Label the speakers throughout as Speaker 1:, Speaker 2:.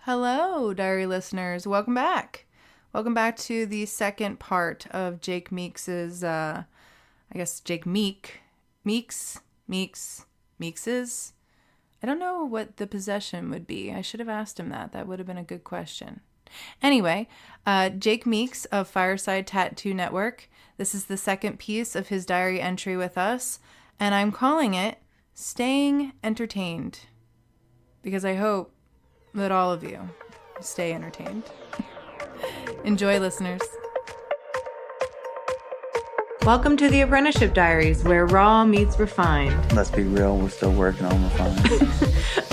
Speaker 1: Hello, diary listeners. Welcome back. Welcome back to the second part of Jake Meeks's, Jake Meeks's. I don't know what the possession would be. I should have asked him that. That would have been a good question. Anyway, Jake Meeks of Fireside Tattoo Network. This is the second piece of his diary entry with us, and I'm calling it Staying Entertained, because I hope that all of you stay entertained. Enjoy, listeners. Welcome to the Apprenticeship Diaries, where raw meets refined.
Speaker 2: Let's be real, we're still working on refining.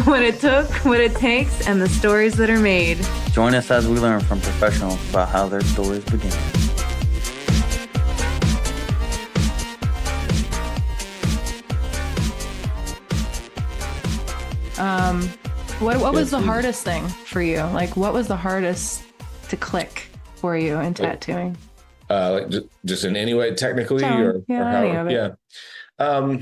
Speaker 1: What it took, what it takes, and the stories that are made.
Speaker 2: Join us as we learn from professionals about how their stories begin.
Speaker 1: What was the hardest thing for you? Like, what was the hardest to click for you in tattooing?
Speaker 3: Like just in any way, technically, or
Speaker 1: how? Any of it.
Speaker 3: Yeah.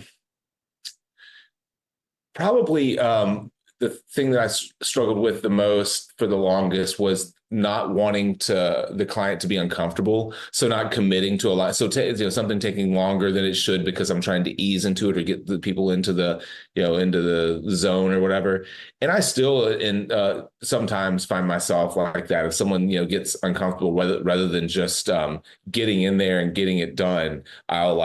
Speaker 3: Probably the thing that I struggled with the most for the longest was not wanting the client to be uncomfortable. So not committing to a lot. So something taking longer than it should because I'm trying to ease into it or get the people into the zone or whatever. And I still sometimes find myself like that. If someone, gets uncomfortable rather than just getting in there and getting it done, I'll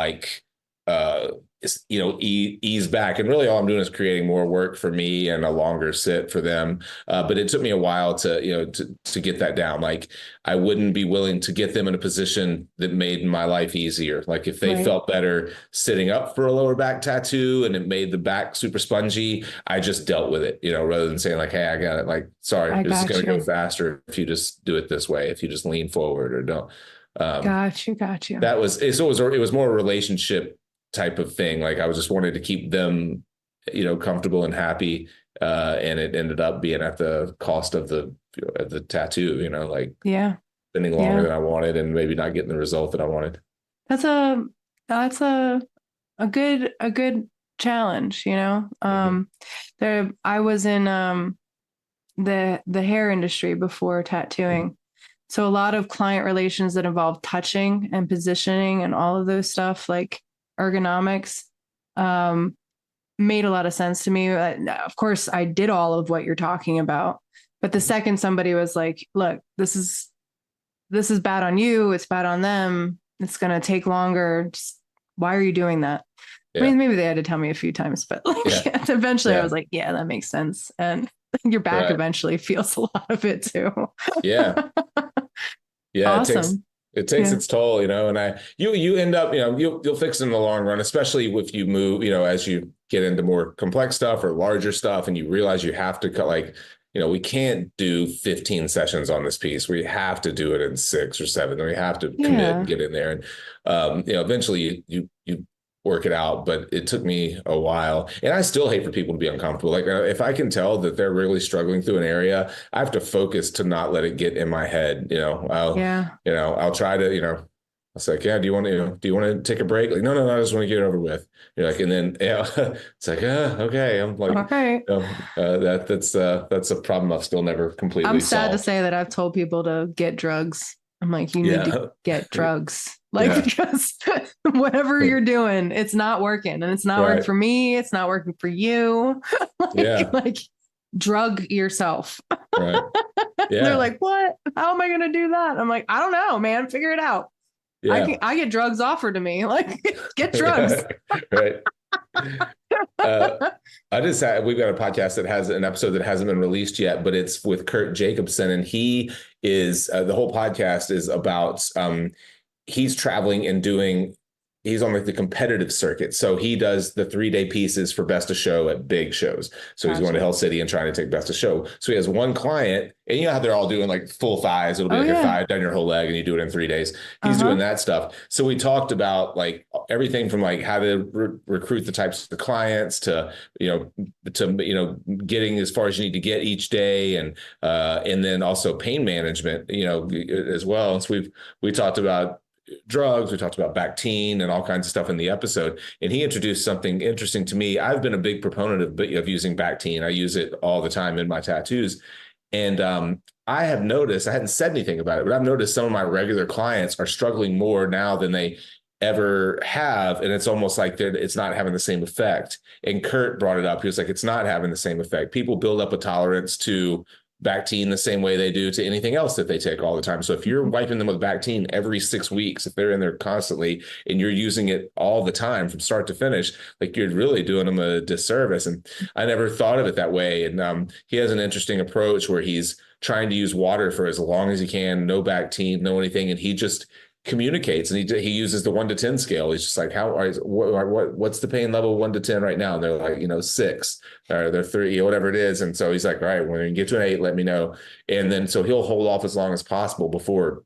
Speaker 3: ease back. And really all I'm doing is creating more work for me and a longer sit for them. But it took me a while to get that down. Like, I wouldn't be willing to get them in a position that made my life easier. Like, if they felt better sitting up for a lower back tattoo and it made the back super spongy, I just dealt with it, rather than saying like, hey, I got it. Like, sorry, it's going to go faster if you just do it this way, if you just lean forward or don't.
Speaker 1: Got you.
Speaker 3: It was more a relationship type of thing. Like, I was just wanted to keep them, comfortable and happy. And it ended up being at the cost of the tattoo, spending longer than I wanted and maybe not getting the result that I wanted.
Speaker 1: That's a good challenge, There, I was in the hair industry before tattooing. Mm-hmm. So a lot of client relations that involve touching and positioning and all of those stuff, like ergonomics, made a lot of sense to me. Of course, I did all of what you're talking about, but the second somebody was like, look, this is bad on you, it's bad on them, it's going to take longer, just, why are you doing that? I mean, maybe they had to tell me a few times, but eventually I was like, yeah, that makes sense. And your back eventually feels a lot of it too.
Speaker 3: Yeah. Awesome. It takes its toll, and you end up, you'll fix it in the long run, especially if you move, as you get into more complex stuff or larger stuff and you realize you have to cut, we can't do 15 sessions on this piece. We have to do it in 6 or 7. And we have to commit and get in there. And, eventually you work it out, but it took me a while. And I still hate for people to be uncomfortable. Like, if I can tell that they're really struggling through an area, I have to focus to not let it get in my head. I'll try to, I was like, yeah, do you want to take a break? Like, no, I just want to get it over with. You're like, and then, it's like, okay. I'm like,
Speaker 1: okay.
Speaker 3: That's a problem I've still never completely
Speaker 1: I'm sad
Speaker 3: solved.
Speaker 1: to say that I've told people to get drugs. I'm like, you need to get drugs. Because whatever you're doing, it's not working, and it's not working for me. It's not working for you. Like, drug yourself.
Speaker 3: Right. Yeah.
Speaker 1: They're like, what? How am I going to do that? I'm like, I don't know, man. Figure it out. Yeah. I get drugs offered to me. Like, get drugs.
Speaker 3: Right. We've got a podcast that has an episode that hasn't been released yet, but it's with Kurt Jacobson, and he is the whole podcast is about he's traveling and he's on the competitive circuit. So he does the 3-day pieces for Best of Show at big shows. So he's going to Hell City and trying to take Best of Show. So he has one client, and you know how they're all doing like full thighs. It'll be your thigh down your whole leg, and you do it in 3 days. He's doing that stuff. So we talked about like everything from like how to recruit the types of clients to getting as far as you need to get each day, and then also pain management, as well. And so we talked about drugs, we talked about Bactine and all kinds of stuff in the episode. And he introduced something interesting to me. I've been a big proponent of using Bactine. I use it all the time in my tattoos. And I have noticed, I hadn't said anything about it, but I've noticed some of my regular clients are struggling more now than they ever have. And it's almost like it's not having the same effect. And Kurt brought it up. He was like, it's not having the same effect. People build up a tolerance to Bactine the same way they do to anything else that they take all the time. So if you're wiping them with Bactine every 6 weeks, if they're in there constantly and you're using it all the time from start to finish, like you're really doing them a disservice. And I never thought of it that way. And he has an interesting approach where he's trying to use water for as long as he can, no Bactine, no anything. And he just communicates, and he uses the 1 to 10 scale. He's just like, what's the pain level 1 to 10 right now? And they're like, 6 or they're 3, whatever it is. And so he's like, all right, when you get to an 8, let me know. And then so he'll hold off as long as possible before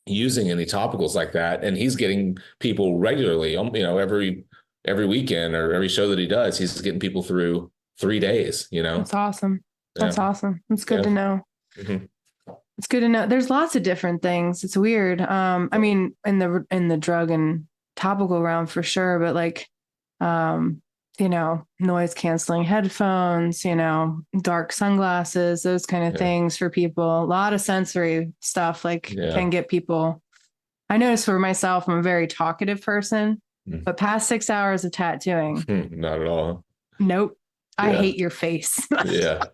Speaker 3: using any topicals like that. And he's getting people regularly, every weekend or every show that he does, he's getting people through 3 days.
Speaker 1: That's awesome. That's awesome. It's good to know. Mm-hmm. It's good to know. There's lots of different things. It's weird. I mean, in the drug and topical realm for sure, but like, noise canceling headphones, dark sunglasses, those kind of things for people. A lot of sensory stuff can get people. I notice for myself, I'm a very talkative person, but past 6 hours of tattooing,
Speaker 3: not at all.
Speaker 1: Nope. I hate your face.
Speaker 3: Yeah.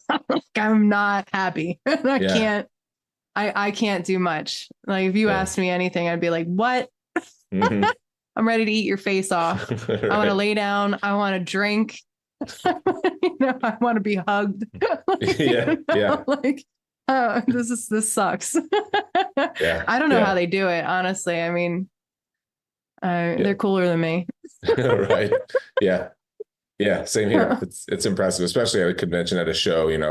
Speaker 1: I'm not happy. I can't do much. Like if you asked me anything, I'd be like, what? Mm-hmm. I'm ready to eat your face off. Right. I want to lay down. I want to drink. I want to be hugged. This sucks. I don't know how they do it. Honestly. I mean, they're cooler than me.
Speaker 3: Right. Yeah. Yeah, same here. It's impressive, especially at a convention, at a show, and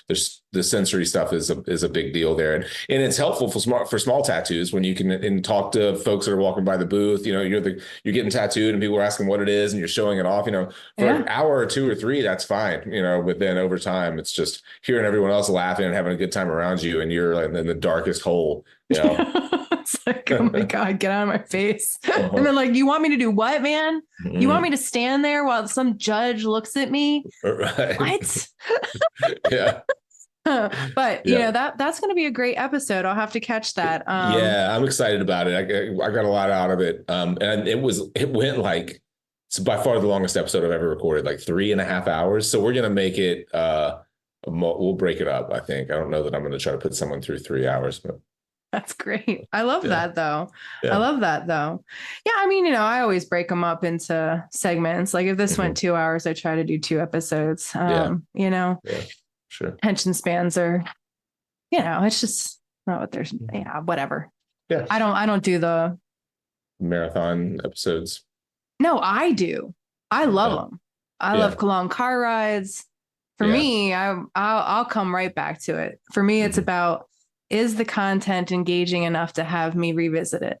Speaker 3: there's the sensory stuff is a big deal there. And it's helpful for small tattoos when you can talk to folks that are walking by the booth, you're getting tattooed and people are asking what it is and you're showing it off, for an hour or 2 or 3, that's fine, but then over time, it's just hearing everyone else laughing and having a good time around you. And you're like in the darkest hole,
Speaker 1: It's like, oh my God, get out of my face. And they're like, you want me to do what, man? You want me to stand there while some judge looks at me?
Speaker 3: Right.
Speaker 1: What?
Speaker 3: Yeah.
Speaker 1: But that's going to be a great episode. I'll have to catch that.
Speaker 3: I'm excited about it. I got a lot out of it. And it went like, it's by far the longest episode I've ever recorded, like 3.5 hours. So we're going to make it, we'll break it up. I think. I don't know that I'm going to try to put someone through 3 hours, but.
Speaker 1: That's great. I love that though. Yeah. I love that though. Yeah. I mean, I always break them up into segments. Like if this went 2 hours, I try to do 2 episodes.
Speaker 3: Sure.
Speaker 1: Attention spans are, it's just not what there's, whatever.
Speaker 3: Yeah.
Speaker 1: I don't do the
Speaker 3: marathon episodes.
Speaker 1: No, I do. I love them. I love long car rides. For me, I'll come right back to it. For me, it's about, is the content engaging enough to have me revisit it?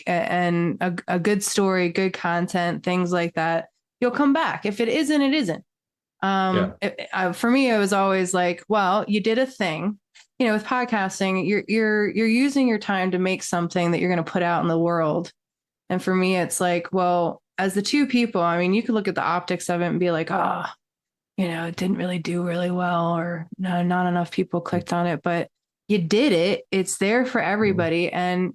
Speaker 1: And a good story, good content, things like that. You'll come back. If it isn't, it isn't. For me, it was always like, well, you did a thing. With podcasting, you're using your time to make something that you're going to put out in the world. And for me, it's like, well, as the 2 people, I mean, you could look at the optics of it and be like, it didn't really do really well, or no, not enough people clicked on it, but you did it. It's there for everybody. And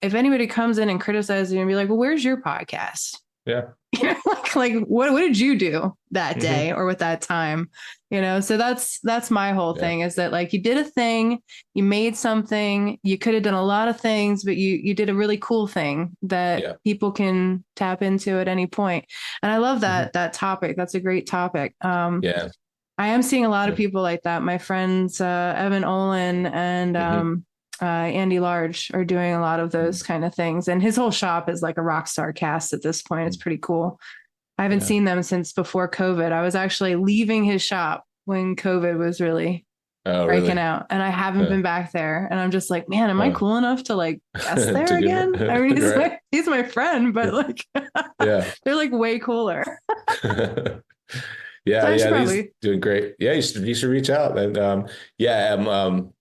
Speaker 1: if anybody comes in and criticizes you and be like, well, where's your podcast?
Speaker 3: Yeah.
Speaker 1: like what did you do that day or with that time? So that's my whole thing, is that like you did a thing, you made something, you could have done a lot of things, but you did a really cool thing that people can tap into at any point. And I love that topic. That's a great topic. I am seeing a lot of people like that. My friends, Evan Olin and Andy Large are doing a lot of those kind of things. And his whole shop is like a rock star cast at this point. It's pretty cool. I haven't seen them since before COVID. I was actually leaving his shop when COVID was really breaking out. And I haven't been back there. And I'm just like, man, am I cool enough to like guest there again? I mean, he's my friend, but like, they're like way cooler.
Speaker 3: He's doing great. Yeah, you should reach out. And Evan,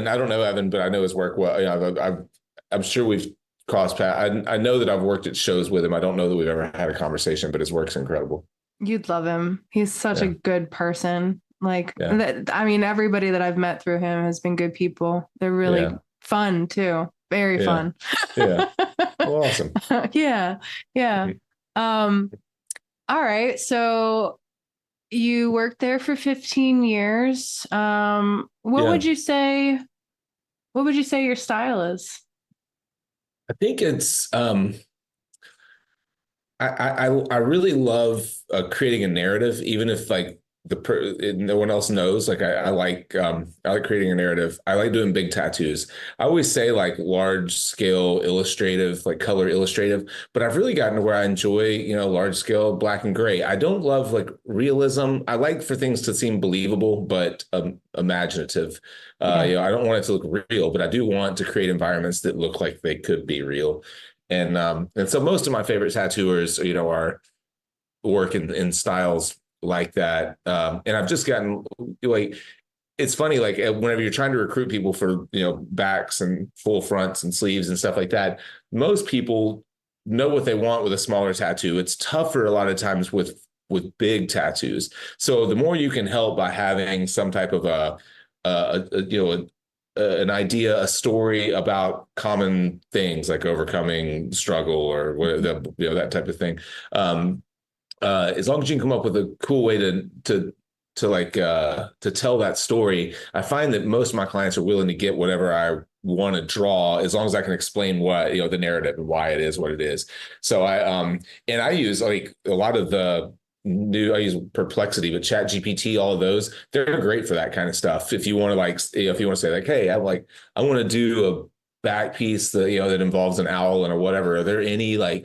Speaker 3: I don't know Evan, but I know his work well. I'm sure we've crossed paths. I know that I've worked at shows with him. I don't know that we've ever had a conversation, but his work's incredible.
Speaker 1: You'd love him. He's such a good person. Like
Speaker 3: Yeah.
Speaker 1: I mean, everybody that I've met through him has been good people. They're really
Speaker 3: Yeah.
Speaker 1: fun too. Very
Speaker 3: Yeah.
Speaker 1: fun.
Speaker 3: Yeah. Well, awesome.
Speaker 1: Yeah. Yeah. Um, all right. So you worked there for 15 years.
Speaker 3: Yeah.
Speaker 1: What would you say your style is?
Speaker 3: I think it's I really love creating a narrative, even if like no one else knows. Like I like creating a narrative. I like doing big tattoos. I always say like large scale illustrative, like color illustrative, but I've really gotten to where I enjoy, large scale black and gray. I don't love like realism. I like for things to seem believable, but imaginative.
Speaker 1: Yeah.
Speaker 3: I don't want it to look real, but I do want to create environments that look like they could be real. And so most of my favorite tattooers, are work in styles like that. And I've just gotten like, it's funny, like whenever you're trying to recruit people for, backs and full fronts and sleeves and stuff like that, most people know what they want with a smaller tattoo. It's tougher a lot of times with big tattoos. So the more you can help by having some type of an idea, a story about common things like overcoming struggle or that type of thing. As long as you can come up with a cool way to tell that story, I find that most of my clients are willing to get whatever I want to draw as long as I can explain what, the narrative and why it is what it is. So and I use like a lot of I use Perplexity, but Chat GPT, all of those, they're great for that kind of stuff. If you want to if you want to say like, hey, I want to do a back piece that involves an owl and or whatever. Are there any are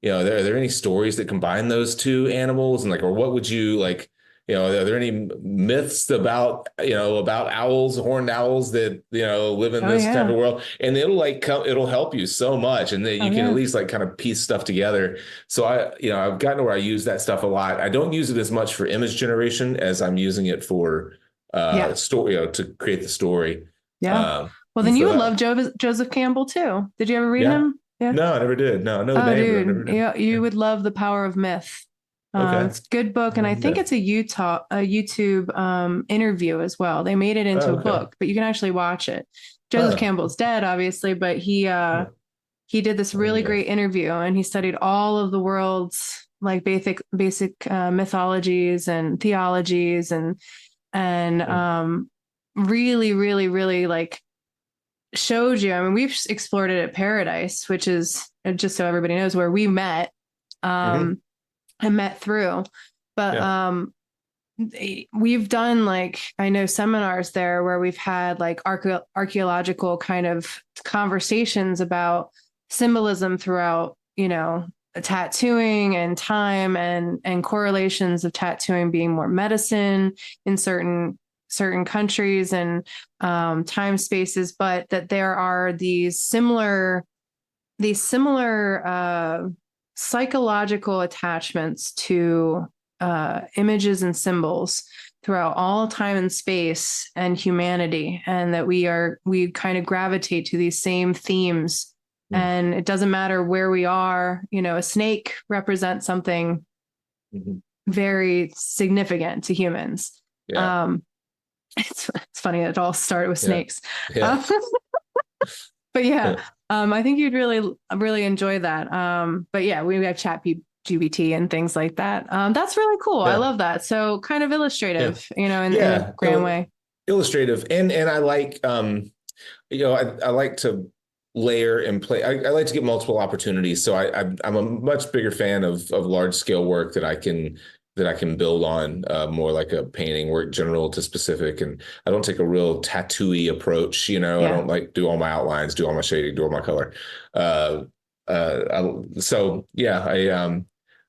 Speaker 3: there any stories that combine those two animals and or what would you like? Are there any myths about owls, horned owls that, live in
Speaker 1: Oh
Speaker 3: this type
Speaker 1: yeah.
Speaker 3: of world? And it'll help you so much. And then
Speaker 1: Oh
Speaker 3: you can at
Speaker 1: yeah.
Speaker 3: least kind of piece stuff together. So I've gotten to where I use that stuff a lot. I don't use it as much for image generation as I'm using it for
Speaker 1: Yeah.
Speaker 3: story, to create the story.
Speaker 1: Yeah. Well,
Speaker 3: And
Speaker 1: then you
Speaker 3: so
Speaker 1: would love Joseph Campbell too. Did you ever read
Speaker 3: yeah.
Speaker 1: him? Yeah.
Speaker 3: No, I never did. No, I know the
Speaker 1: Oh,
Speaker 3: name, but I've
Speaker 1: dude,
Speaker 3: never did.
Speaker 1: you
Speaker 3: Yeah.
Speaker 1: would love The Power of Myth.
Speaker 3: Okay.
Speaker 1: It's a good book, and I think
Speaker 3: Myth.
Speaker 1: it's a YouTube interview as well. They made it into
Speaker 3: Oh,
Speaker 1: a
Speaker 3: okay.
Speaker 1: book, but you can actually watch it. Joseph
Speaker 3: Huh.
Speaker 1: Campbell's dead, obviously, but
Speaker 3: Yeah.
Speaker 1: he did this really
Speaker 3: Myth.
Speaker 1: great interview, and he studied all of the world's like basic mythologies and theologies, and
Speaker 3: Hmm.
Speaker 1: really, really, really like showed you. I mean, we've explored it at Paradise, which is just so everybody knows where we met.
Speaker 3: Hmm.
Speaker 1: And met through. But
Speaker 3: Yeah.
Speaker 1: we've done like I know seminars there where we've had like archaeological kind of conversations about symbolism throughout, tattooing and time and correlations of tattooing being more medicine in certain countries and time spaces, but that there are these similar psychological attachments to images and symbols throughout all time and space and humanity, and that we kind of gravitate to these same themes.
Speaker 3: Mm-hmm.
Speaker 1: And it doesn't matter where we are. A snake represents something very significant to humans.
Speaker 3: Yeah.
Speaker 1: It's funny that it all started with
Speaker 3: Yeah.
Speaker 1: snakes.
Speaker 3: Yeah.
Speaker 1: But yeah, I think you'd really enjoy that. But yeah, we have Chat GPT and things like that. That's really cool. I
Speaker 3: Yeah.
Speaker 1: love that. So kind of
Speaker 3: Yeah.
Speaker 1: illustrative, in
Speaker 3: Yeah.
Speaker 1: a grand way.
Speaker 3: Illustrative. And I like, I like to layer and play. I like to get multiple opportunities. So I'm a much bigger fan of large scale work that I can build on, more like a painting work general to specific. And I don't take a real tattooy approach. I
Speaker 1: Yeah.
Speaker 3: don't like do all my outlines, do all my shading, do all my color. So yeah,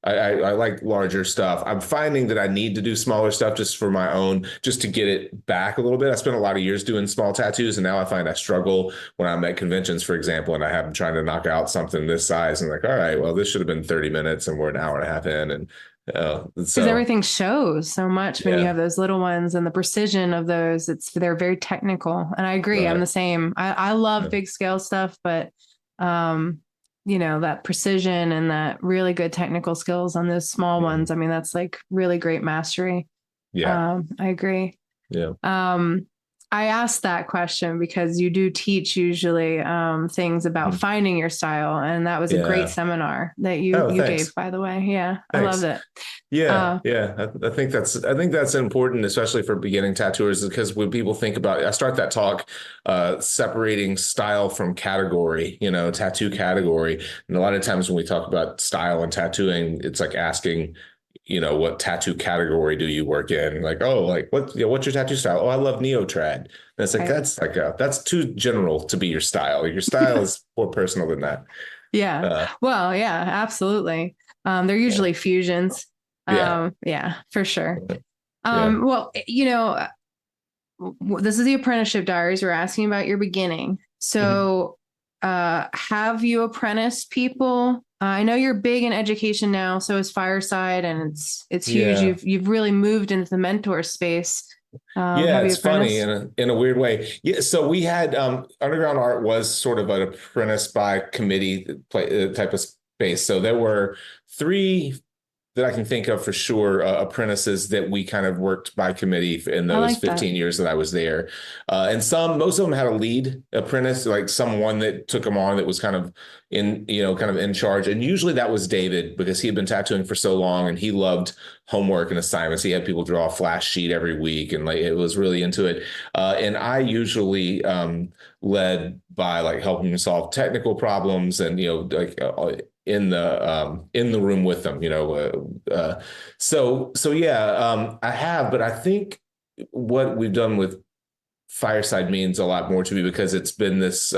Speaker 3: I like larger stuff. I'm finding that I need to do smaller stuff just for my own, just to get it back a little bit. I spent a lot of years doing small tattoos, and now I find I struggle when I'm at conventions, for example, and I have trying to knock out something this size, and like, all right, well, this should have been 30 minutes, and we're an hour and a half in, and
Speaker 1: Because
Speaker 3: so
Speaker 1: everything shows so much when you
Speaker 3: yeah,
Speaker 1: have those little ones and the precision of those. They're very technical. And I agree. I'm
Speaker 3: right,
Speaker 1: the same. I love
Speaker 3: yeah,
Speaker 1: big scale stuff, but that precision and that really good technical skills on those small
Speaker 3: mhm,
Speaker 1: ones. I mean, that's like really great mastery.
Speaker 3: Yeah.
Speaker 1: I agree.
Speaker 3: Yeah.
Speaker 1: I asked that question because you do teach usually things about finding your style, and that was a great
Speaker 3: Yeah.
Speaker 1: seminar that you
Speaker 3: Oh,
Speaker 1: you gave,
Speaker 3: thanks.
Speaker 1: by the way. Yeah, I loved
Speaker 3: Thanks.
Speaker 1: it.
Speaker 3: Yeah,
Speaker 1: Uh,
Speaker 3: yeah. I think that's important, especially for beginning tattooers, because when people think about, I start that talk separating style from category, tattoo category. And a lot of times when we talk about style and tattooing, it's like asking, what tattoo category do you work in? Like, oh, like what's your tattoo style? Oh, I love neo-trad. And it's like
Speaker 1: right.
Speaker 3: that's too general to be your style. Your style is more personal than that.
Speaker 1: Yeah.
Speaker 3: Uh,
Speaker 1: Well, yeah, absolutely. They're
Speaker 3: yeah,
Speaker 1: usually fusions.
Speaker 3: yeah,
Speaker 1: Yeah, for sure.
Speaker 3: yeah.
Speaker 1: Well, this is the Apprenticeship Diaries. We're asking about your beginning.
Speaker 3: Mhm.
Speaker 1: So, have you apprenticed people? I know you're big in education now, so is Fireside, and it's huge.
Speaker 3: Yeah.
Speaker 1: You've really moved into the mentor space.
Speaker 3: Yeah,
Speaker 1: Have you
Speaker 3: it's funny
Speaker 1: apprenticed?
Speaker 3: in a weird way. Yeah, so we had Underground Art was sort of an apprentice by committee type of space. So there were three that I can think of for sure, apprentices that we kind of worked by committee in
Speaker 1: I
Speaker 3: those
Speaker 1: like that.
Speaker 3: 15 years that I was there. And most of them had a lead apprentice, like someone that took them on that was kind of kind of in charge. And usually that was David because he had been tattooing for so long and he loved homework and assignments. He had people draw a flash sheet every week and like it was really into it. And I usually led by like helping them solve technical problems and, like in the room with them, so yeah, I have, but I think what we've done with Fireside means a lot more to me because it's been this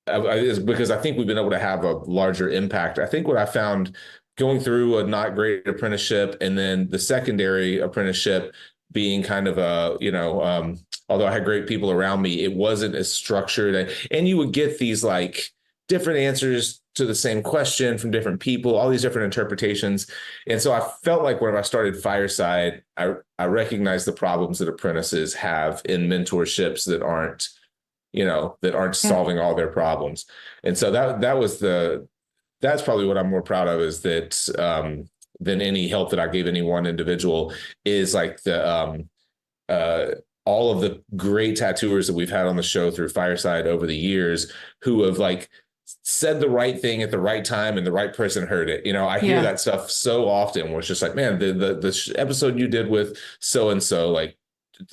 Speaker 3: is because I think we've been able to have a larger impact. I think what I found going through a not great apprenticeship and then the secondary apprenticeship being kind of although I had great people around me, it wasn't as structured. And you would get these like different answers to the same question from different people, all these different interpretations. And so I felt like when I started Fireside, I recognized the problems that apprentices have in mentorships that aren't
Speaker 1: Yeah.
Speaker 3: solving all their problems. And so that's probably what I'm more proud of is that than any help that I gave any one individual is like uh, all of the great tattooers that we've had on the show through Fireside over the years who have like said the right thing at the right time and the right person heard it. I hear
Speaker 1: Yeah.
Speaker 3: that stuff so often where it's just like, man, the episode you did with so and so, like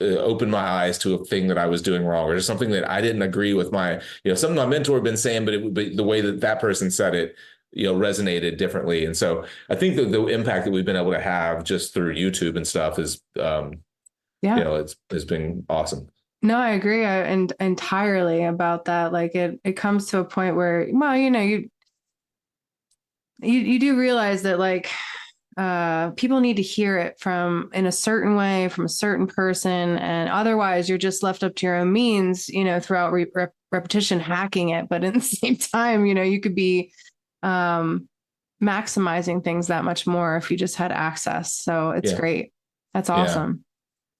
Speaker 3: open my eyes to a thing that I was doing wrong or just something that I didn't agree with something my mentor had been saying, but the way that that person said it, resonated differently. And so I think that the impact that we've been able to have just through YouTube and stuff is,
Speaker 1: Yeah.
Speaker 3: it's been awesome.
Speaker 1: No, I agree and entirely about that. Like it comes to a point where, well, you do realize that like people need to hear it from in a certain way from a certain person, and otherwise you're just left up to your own means, throughout repetition hacking it. But at the same time, you could be maximizing things that much more if you just had access. So it's
Speaker 3: Yeah.
Speaker 1: great. That's
Speaker 3: Yeah.
Speaker 1: awesome.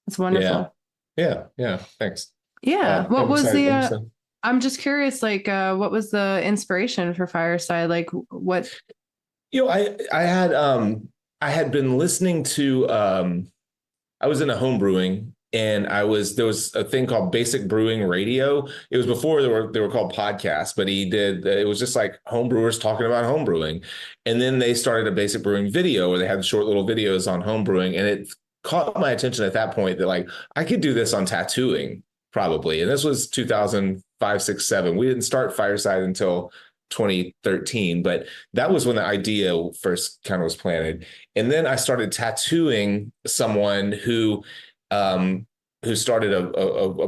Speaker 1: That's
Speaker 3: Yeah.
Speaker 1: wonderful.
Speaker 3: Yeah. Yeah. Thanks.
Speaker 1: Yeah. What
Speaker 3: I'm
Speaker 1: was
Speaker 3: excited.
Speaker 1: the I'm just curious, like, what was the inspiration for Fireside? Like, what?
Speaker 3: I had been listening to I was in a home brewing and there was a thing called Basic Brewing Radio. It was before they were called podcasts, but it was just like home brewers talking about home brewing. And then they started a Basic Brewing video where they had short little videos on home brewing. And it caught my attention at that point that like I could do this on tattooing probably. And this was 2005, 6, 7. We didn't start Fireside until 2013, but that was when the idea first kind of was planted. And then I started tattooing someone who started a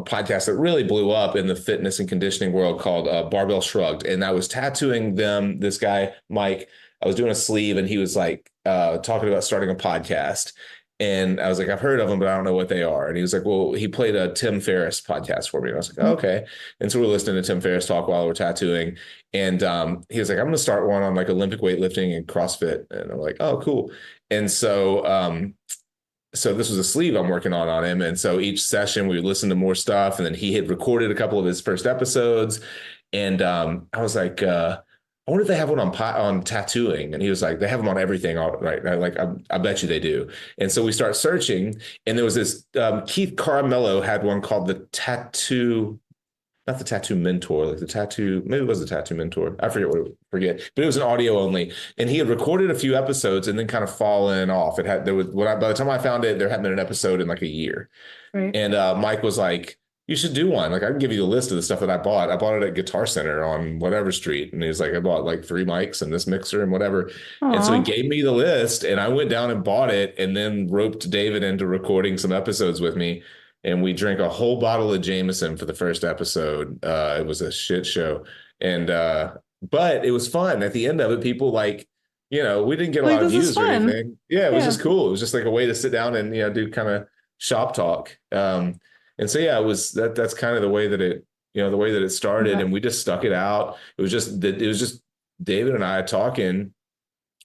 Speaker 3: podcast that really blew up in the fitness and conditioning world called Barbell Shrugged. And I was tattooing this guy, Mike. I was doing a sleeve and he was like talking about starting a podcast. And I was like, I've heard of them, but I don't know what they are. And he was like, well, he played a Tim Ferriss podcast for me. And I was like, oh, okay. And so we're listening to Tim Ferriss talk while we're tattooing. And he was like, I'm going to start one on like Olympic weightlifting and CrossFit. And I'm like, oh, cool. And so this was a sleeve I'm working on him. And so each session we would listen to more stuff. And then he had recorded a couple of his first episodes. And I was like, I wonder if they have one on tattooing. And he was like, they have them on everything. All right. And I bet you they do. And so we start searching, and there was this, Keith Caramello had one called the Tattoo, not the Tattoo Mentor, like the Tattoo, maybe it was the Tattoo Mentor. I forget, but it was an audio only. And he had recorded a few episodes and then kind of fallen off. By the time I found it, there hadn't been an episode in like a year.
Speaker 1: Right.
Speaker 3: And Mike was like, you should do one. Like, I can give you the list of the stuff that I bought. I bought it at Guitar Center on whatever street. And he was like, I bought like 3 mics and this mixer and whatever.
Speaker 1: Aww.
Speaker 3: And so he gave me the list, and I went down and bought it, and then roped David into recording some episodes with me. And we drank a whole bottle of Jameson for the first episode. It was a shit show. And, but it was fun. At the end of it, people like, we didn't get a lot of views or anything. Yeah, it was just cool. It was just like a way to sit down and, do kind of shop talk. And so, yeah, it was that's kind of the way that it started, and we just stuck it out. It was just David and I talking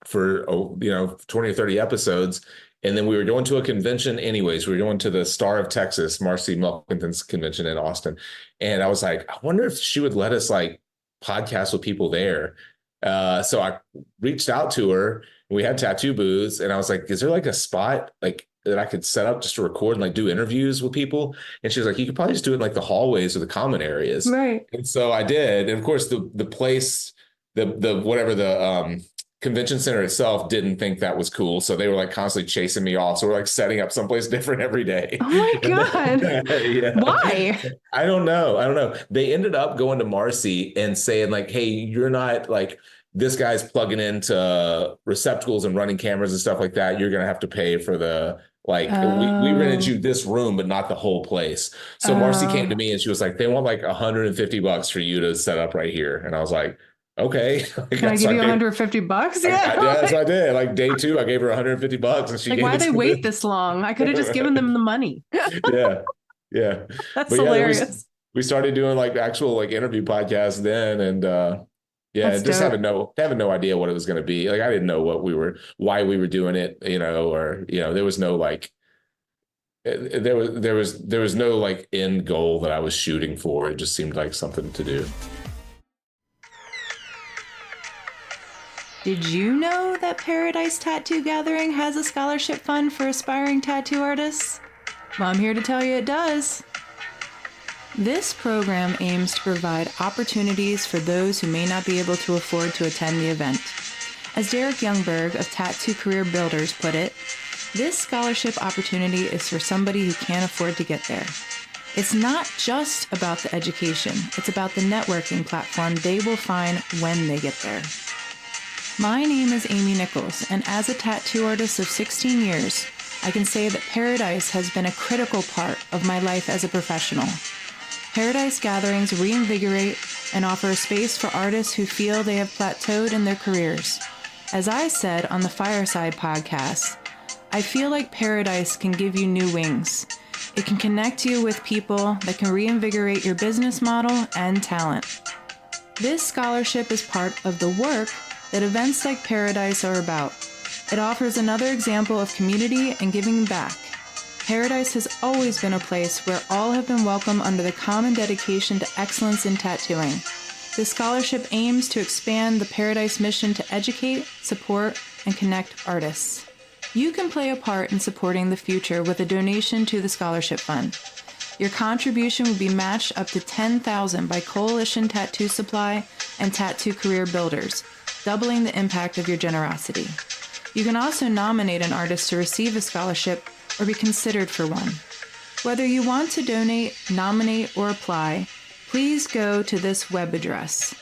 Speaker 3: for 20 or 30 episodes. And then we were going to a convention anyways. We were going to the Star of Texas, Marcy Melkington's convention in Austin. And I was like, I wonder if she would let us like podcast with people there. So I reached out to her. We had tattoo booths, and I was like, is there like a spot like that I could set up just to record and like do interviews with people? And she was like, you could probably just do it in like the hallways or the common areas.
Speaker 1: Right.
Speaker 3: And so I did. And of course the place, the convention center itself didn't think that was cool. So they were like constantly chasing me off. So we're like setting up someplace different every day.
Speaker 1: Oh my God.
Speaker 3: Yeah.
Speaker 1: Why?
Speaker 3: I don't know. They ended up going to Marcy and saying like, hey, you're not like, this guy's plugging into receptacles and running cameras and stuff like that. You're going to have to pay for the, like, we rented you this room, but not the whole place. So Marcy came to me and she was like, they want like $150 for you to set up right here. And I was like, okay.
Speaker 1: Can I give you $150? Yeah.
Speaker 3: That's what I did. Like day 2, I gave her $150 and she
Speaker 1: like,
Speaker 3: gave
Speaker 1: why
Speaker 3: it
Speaker 1: they
Speaker 3: to
Speaker 1: wait
Speaker 3: me.
Speaker 1: this long? I could have just given them the money.
Speaker 3: Yeah.
Speaker 1: That's hilarious.
Speaker 3: We started doing like actual like interview podcasts then. And
Speaker 1: That's
Speaker 3: just
Speaker 1: dope.
Speaker 3: having no idea what it was going to be. Like, I didn't know why we were doing it, or, there was no like, there was no like end goal that I was shooting for. It just seemed like something to do.
Speaker 1: Did you know that Paradise Tattoo Gathering has a scholarship fund for aspiring tattoo artists? Well, I'm here to tell you it does. This program aims to provide opportunities for those who may not be able to afford to attend the event. As Derek Youngberg of Tattoo Career Builders put it, this scholarship opportunity is for somebody who can't afford to get there. It's not just about the education, it's about the networking platform they will find when they get there. My name is Amy Nicholls, and as a tattoo artist of 16 years, I can say that Paradise has been a critical part of my life as a professional. Paradise gatherings reinvigorate and offer a space for artists who feel they have plateaued in their careers. As I said on the Fireside podcast, I feel like Paradise can give you new wings. It can connect you with people that can reinvigorate your business model and talent. This scholarship is part of the work that events like Paradise are about. It offers another example of community and giving back. Paradise has always been a place where all have been welcome under the common dedication to excellence in tattooing. This scholarship aims to expand the Paradise mission to educate, support, and connect artists. You can play a part in supporting the future with a donation to the scholarship fund. Your contribution will be matched up to $10,000 by Coalition Tattoo Supply and Tattoo Career Builders, doubling the impact of your generosity. You can also nominate an artist to receive a scholarship or be considered for one. Whether you want to donate, nominate, or apply, please go to this web address,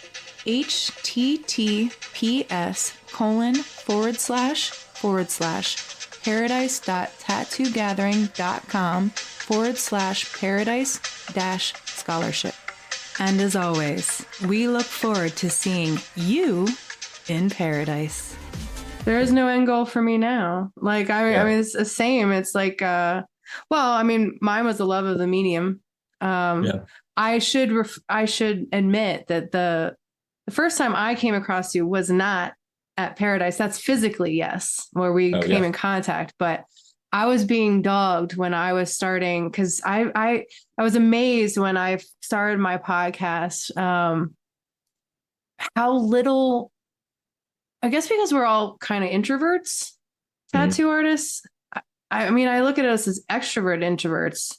Speaker 1: https://paradise.tattoogathering.com/paradise-scholarship. And as always, we look forward to seeing you in Paradise. There is no end goal for me now. Like, I mean, it's the same. It's like, mine was the love of the medium. I should admit that the first time I came across you was not at Paradise. That's physically, yes, where we came in contact. But I was being dogged when I was starting, because I was amazed when I started my podcast, how little, I guess because we're all kind of introverts, tattoo artists. I mean, I look at us as extrovert introverts,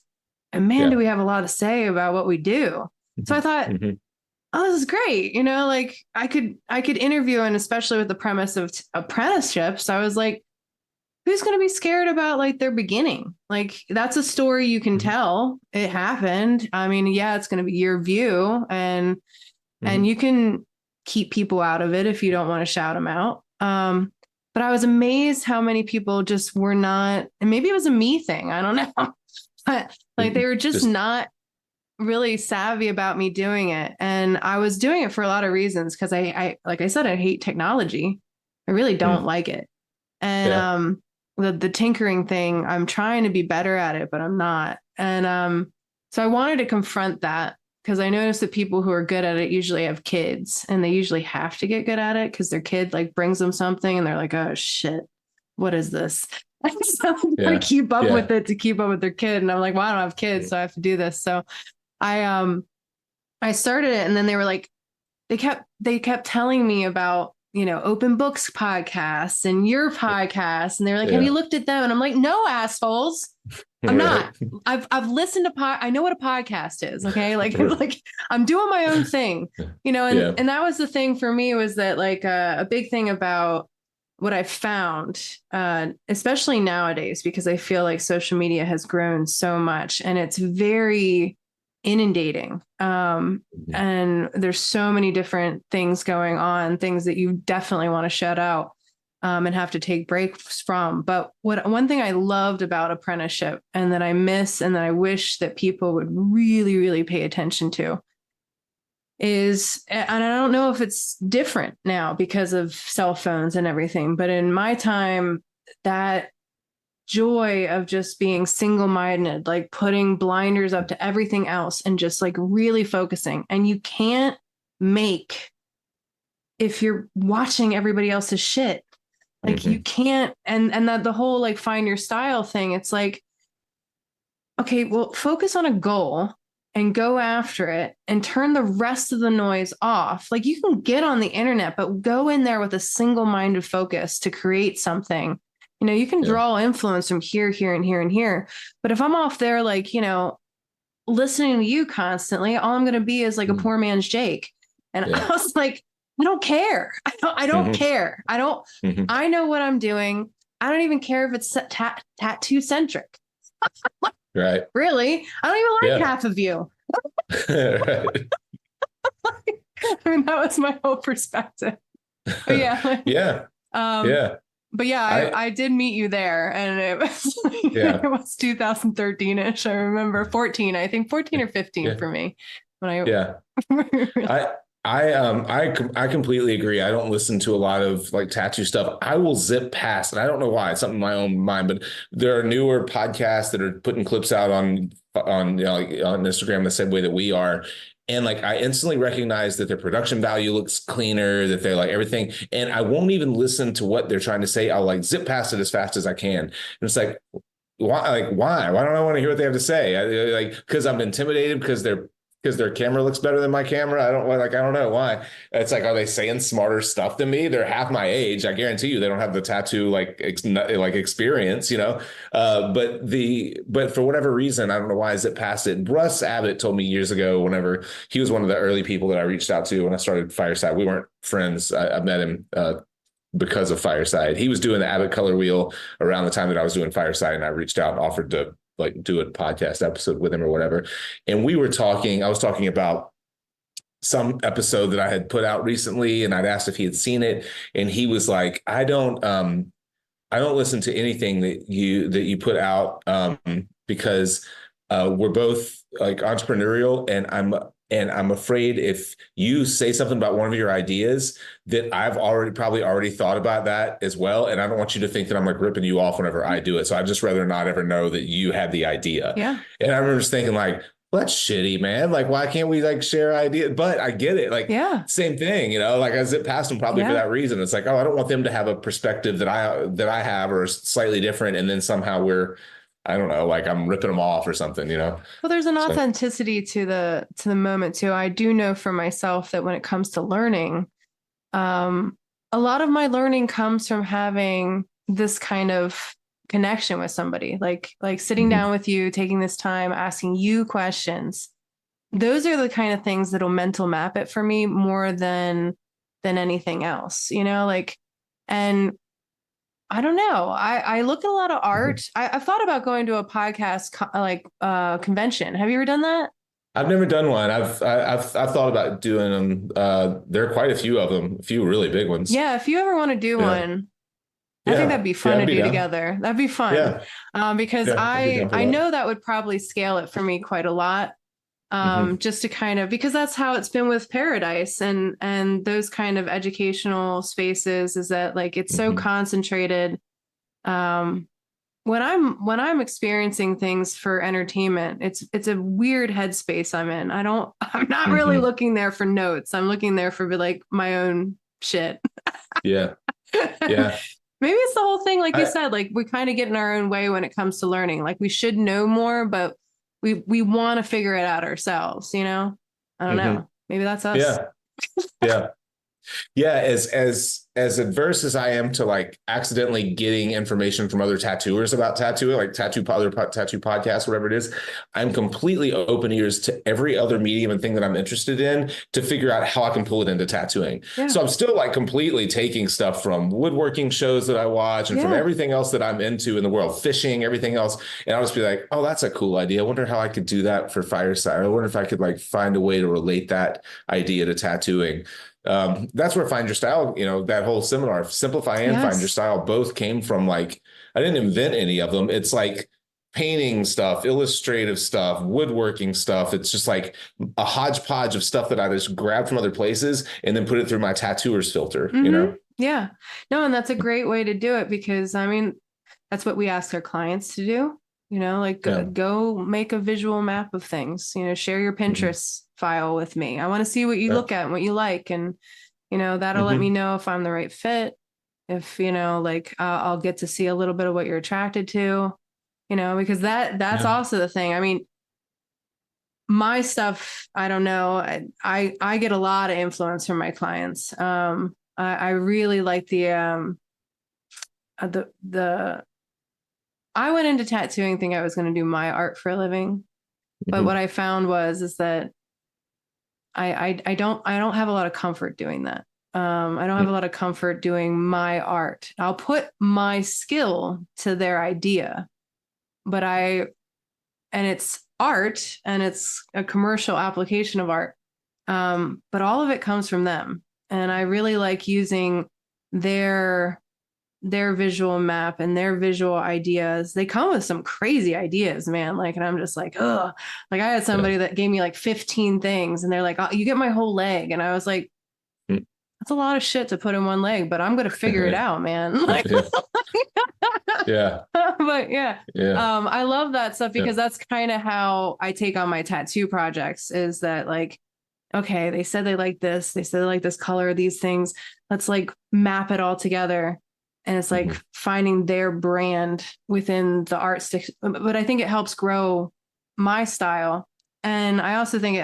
Speaker 1: and man, do we have a lot to say about what we do. So I thought, oh, this is great. You know, like I could interview, and especially with the premise of apprenticeships, I was like, who's going to be scared about like their beginning? Like that's a story you can tell. It happened. I mean, yeah, it's going to be your view, and you can keep people out of it if you don't want to shout them out. But I was amazed how many people just were not, and maybe it was a me thing. I don't know. But like they were just not really savvy about me doing it. And I was doing it for a lot of reasons because I like I said, I hate technology. I really don't like it. And the tinkering thing, I'm trying to be better at it, but I'm not. And so I wanted to confront that because I noticed that people who are good at it usually have kids, and they usually have to get good at it because their kid like brings them something and they're like, oh shit, what is this? So they gotta keep up with it to keep up with their kid. And I'm like, well, I don't have kids, so I have to do this. So I started it, and then they were like, they kept telling me about, you know, Open Books podcasts and your podcast. And they're like, have you looked at them? And I'm like, no, assholes. I'm not. I've listened to I know what a podcast is. Okay. Like I'm doing my own thing, you know, and that was the thing for me, was that like a big thing about what I found, especially nowadays, because I feel like social media has grown so much and it's very inundating. And there's so many different things going on, things that you definitely want to shut out and have to take breaks from. But one thing I loved about apprenticeship, and that I miss, and that I wish that people would really, really pay attention to, is, and I don't know if it's different now because of cell phones and everything, but in my time, that joy of just being single-minded, like putting blinders up to everything else and just like really focusing. And you can't make, if you're watching everybody else's shit, like you can't, and that the whole like find your style thing, it's like, okay, well, focus on a goal and go after it and turn the rest of the noise off. Like you can get on the internet, but go in there with a single-minded focus to create something. You know, you can draw influence from here, here, and here, and here. But if I'm off there, like, you know, listening to you constantly, all I'm going to be is like a poor man's Jake. And I was like, I don't care. I don't care. I know what I'm doing. I don't even care if it's tattoo centric.
Speaker 3: Right.
Speaker 1: Really? I don't even like half of you.
Speaker 3: Right.
Speaker 1: I mean, that was my whole perspective. But yeah. But yeah, I did meet you there, and it was it was 2013-ish. I remember 14, I think 14 or 15 for me when
Speaker 3: I completely agree. I don't listen to a lot of like tattoo stuff. I will zip past, and I don't know why. It's something in my own mind, but there are newer podcasts that are putting clips out on you know, like on Instagram the same way that we are. And like, I instantly recognize that their production value looks cleaner, that they're like everything. And I won't even listen to what they're trying to say. I'll like zip past it as fast as I can. And it's like, why? Like, why don't I want to hear what they have to say? Like, because I'm intimidated because their camera looks better than my camera. I don't know why. It's like, are they saying smarter stuff than me? They're half my age. I guarantee you, they don't have the tattoo like experience, you know. But for whatever reason, I don't know why, is it past it. Russ Abbott told me years ago, whenever he was one of the early people that I reached out to when I started Fireside. We weren't friends. I met him because of Fireside. He was doing the Abbott color wheel around the time that I was doing Fireside, and I reached out and offered to like do a podcast episode with him or whatever. And I was talking about some episode that I had put out recently, and I'd asked if he had seen it. And he was like, I don't listen to anything that you put out because we're both like entrepreneurial, and I'm afraid if you say something about one of your ideas that I've probably already thought about that as well. And I don't want you to think that I'm like ripping you off whenever I do it. So I'd just rather not ever know that you had the idea.
Speaker 1: Yeah.
Speaker 3: And I remember just thinking like, well, that's shitty, man. Like, why can't we like share ideas? But I get it. Like, same thing, you know, like I zip past them probably for that reason. It's like, oh, I don't want them to have a perspective that I have or slightly different. And then somehow I don't know, like I'm ripping them off or something, you know?
Speaker 1: Well, there's an authenticity to the moment too. I do know for myself that when it comes to learning, a lot of my learning comes from having this kind of connection with somebody, like sitting
Speaker 3: Mm-hmm.
Speaker 1: down with you, taking this time, asking you questions. Those are the kind of things that'll mental map it for me more than anything else, like, and I don't know. I look at a lot of
Speaker 3: Mm-hmm.
Speaker 1: art. I've thought about going to a podcast convention. Have you ever done that?
Speaker 3: I've never done one. I've thought about doing them. There are quite a few of them, a few really big ones.
Speaker 1: Yeah, if you ever want to do
Speaker 3: Yeah.
Speaker 1: one, I think that'd
Speaker 3: Yeah.
Speaker 1: be
Speaker 3: Yeah.
Speaker 1: fun to
Speaker 3: I'd be
Speaker 1: do
Speaker 3: down.
Speaker 1: together. That'd be fun.
Speaker 3: Yeah.
Speaker 1: Because
Speaker 3: Yeah. I'd be
Speaker 1: I
Speaker 3: down for
Speaker 1: I
Speaker 3: that.
Speaker 1: know that would probably scale it for me quite a lot.
Speaker 3: Mm-hmm.
Speaker 1: Just to kind of, because that's how it's been with Paradise and those kind of educational spaces, is that like it's so
Speaker 3: Mm-hmm.
Speaker 1: concentrated. Um, when I'm experiencing things for entertainment, it's a weird headspace I'm in. I'm not really
Speaker 3: Mm-hmm.
Speaker 1: looking there for notes. I'm looking there for like my own shit.
Speaker 3: Yeah. Yeah.
Speaker 1: Maybe it's the whole thing, like you
Speaker 3: I,
Speaker 1: said, like we kind of get in our own way when it comes to learning. Like we should know more, but we want to figure it out ourselves, I don't
Speaker 3: mm-hmm.
Speaker 1: know. Maybe that's us.
Speaker 3: Yeah. Yeah. Yeah, as adverse as I am to like accidentally getting information from other tattooers about tattooing, like tattoo podcasts, whatever it is, I'm completely open ears to every other medium and thing that I'm interested in to figure out how I can pull it into tattooing.
Speaker 1: Yeah.
Speaker 3: So I'm still like completely taking stuff from woodworking shows that I watch and from everything else that I'm into in the world, fishing, everything else. And I'll just be like, oh, that's a cool idea. I wonder how I could do that for Fireside. I wonder if I could like find a way to relate that idea to tattooing. That's where Find Your Style, that whole seminar, Simplify and Find Your
Speaker 1: Yes.
Speaker 3: Style, both came from like, I didn't invent any of them. It's like painting stuff, illustrative stuff, woodworking stuff. It's just like a hodgepodge of stuff that I just grabbed from other places and then put it through my tattooer's filter,
Speaker 1: Yeah. No, and that's a great way to do it because I mean, that's what we ask our clients to do. Like
Speaker 3: Yeah.
Speaker 1: go make a visual map of things, share your
Speaker 3: Mm-hmm.
Speaker 1: Pinterest file with me. I want to see what you
Speaker 3: Yeah.
Speaker 1: look at and what you like. And, that'll let me
Speaker 3: Mm-hmm.
Speaker 1: know if I'm the right fit. If, like I'll get to see a little bit of what you're attracted to, because that's
Speaker 3: Yeah.
Speaker 1: also the thing. I mean, my stuff, I don't know. I get a lot of influence from my clients. I really like the I went into tattooing thinking I was going to do my art for a living, but
Speaker 3: Mm-hmm.
Speaker 1: what I found is that I don't have a lot of comfort doing that. I don't have a lot of comfort doing my art. I'll put my skill to their idea, but and it's art and it's a commercial application of art. But all of it comes from them. And I really like using their visual map and their visual ideas. They come with some crazy ideas, man. Like, and I'm just like, oh, like I had somebody that gave me like 15 things and they're like, oh, you get my whole leg. And I was like, that's a lot of shit to put in one leg, but I'm going to figure it out, man. Like,
Speaker 3: Yeah.
Speaker 1: but yeah. I love that stuff because
Speaker 3: Yeah.
Speaker 1: that's kind of how I take on my tattoo projects is that like, okay, they said they like this, they said they like this color, these things. Let's like map it all together. And it's like
Speaker 3: Mm-hmm.
Speaker 1: finding their brand within the art stick. But I think it helps grow my style. And I also think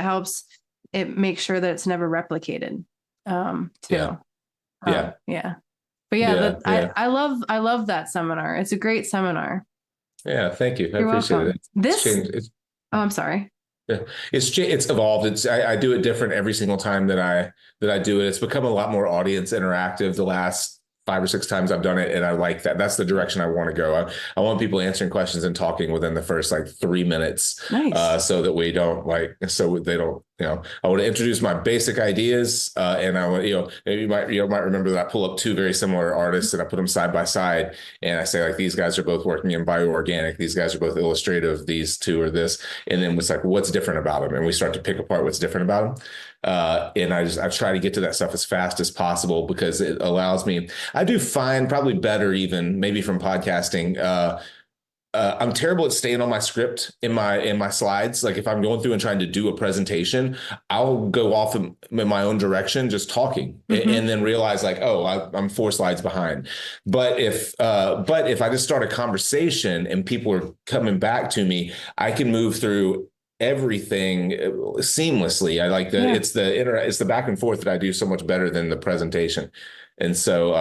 Speaker 1: it makes sure that it's never replicated. Too.
Speaker 3: Yeah. Yeah.
Speaker 1: Yeah. But I love that seminar. It's a great seminar.
Speaker 3: Yeah. Thank you. I
Speaker 1: You're
Speaker 3: appreciate
Speaker 1: welcome.
Speaker 3: it. It's changed.
Speaker 1: Oh, I'm sorry.
Speaker 3: Yeah, it's evolved. I do it different every single time that I do it. It's become a lot more audience interactive the last 5 or 6 times I've done it, and I like that. That's the direction I want to go. I want people answering questions and talking within the first like 3 minutes,
Speaker 1: Nice.
Speaker 3: so that we don't so they don't. I want to introduce my basic ideas, and I want you might remember that I pull up 2 very similar artists and I put them side by side, and I say like these guys are both working in bioorganic, these guys are both illustrative, these 2 are this, and then it's like what's different about them, and we start to pick apart what's different about them. And I try to get to that stuff as fast as possible because it allows me. I do find probably better even maybe from podcasting. I'm terrible at staying on my script in my slides. Like if I'm going through and trying to do a presentation, I'll go off in my own direction, just talking, and then realize like, oh, I'm 4 slides behind. But if I just start a conversation and people are coming back to me, I can move through everything seamlessly. I like it's the back and forth that I do so much better than the presentation. And so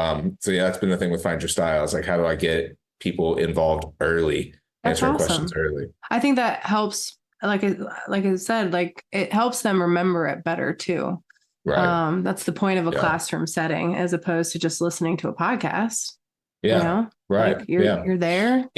Speaker 3: yeah, that's been the thing with Find Your Style. It's like, how do I get people involved early,
Speaker 1: That's
Speaker 3: answering
Speaker 1: awesome.
Speaker 3: questions early?
Speaker 1: I think that helps. Like I said, like it helps them remember it better too.
Speaker 3: Right.
Speaker 1: That's the point of a classroom setting, as opposed to just listening to a podcast.
Speaker 3: Yeah.
Speaker 1: You know,
Speaker 3: Right.
Speaker 1: like you're there.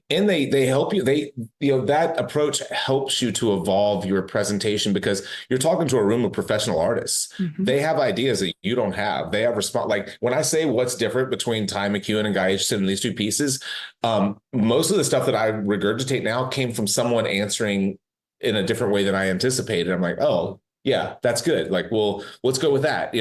Speaker 3: And they help you. That approach helps you to evolve your presentation because you're talking to a room of professional artists.
Speaker 1: Mm-hmm.
Speaker 3: They have ideas that you don't have. They have like when I say what's different between Ty McEwen and Guy Aitchison in these two pieces, most of the stuff that I regurgitate now came from someone answering in a different way than I anticipated. I'm like, oh yeah, that's good. Like, well, let's go with that,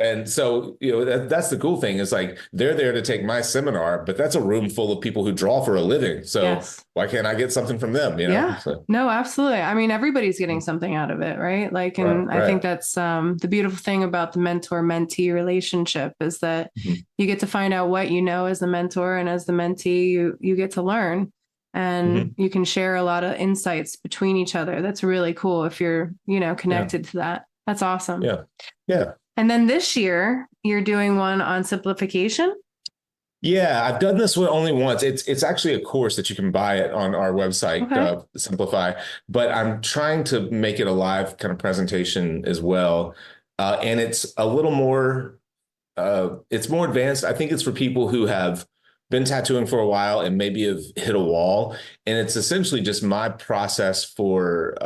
Speaker 3: and so, that's the cool thing is like, they're there to take my seminar, but that's a room full of people who draw for a living. So why can't I get something from them?
Speaker 1: Yeah,
Speaker 3: So.
Speaker 1: No, absolutely. I mean, everybody's getting something out of it, right? Like, and I think that's the beautiful thing about the mentor-mentee relationship is that you get to find out what you know as the mentor, and as the mentee, you get to learn, and you can share a lot of insights between each other. That's really cool if you're, connected to that. That's awesome.
Speaker 3: Yeah. Yeah.
Speaker 1: And then this year, you're doing one on simplification.
Speaker 3: Yeah, I've done this one only once. It's actually a course that you can buy it on our website, Simplify. But I'm trying to make it a live kind of presentation as well, and it's a little more. It's more advanced. I think it's for people who have been tattooing for a while and maybe have hit a wall. And it's essentially just my process for,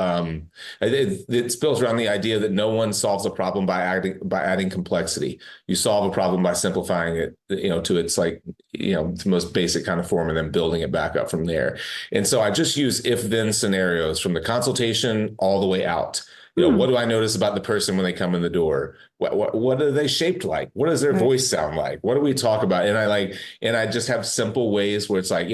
Speaker 3: it's built around the idea that no one solves a problem by adding complexity. You solve a problem by simplifying it, to its the most basic kind of form, and then building it back up from there. And so I just use if-then scenarios from the consultation all the way out. What do I notice about the person when they come in the door? What are they shaped like? What does their voice sound like? What do we talk about? And I just have simple ways where it's like,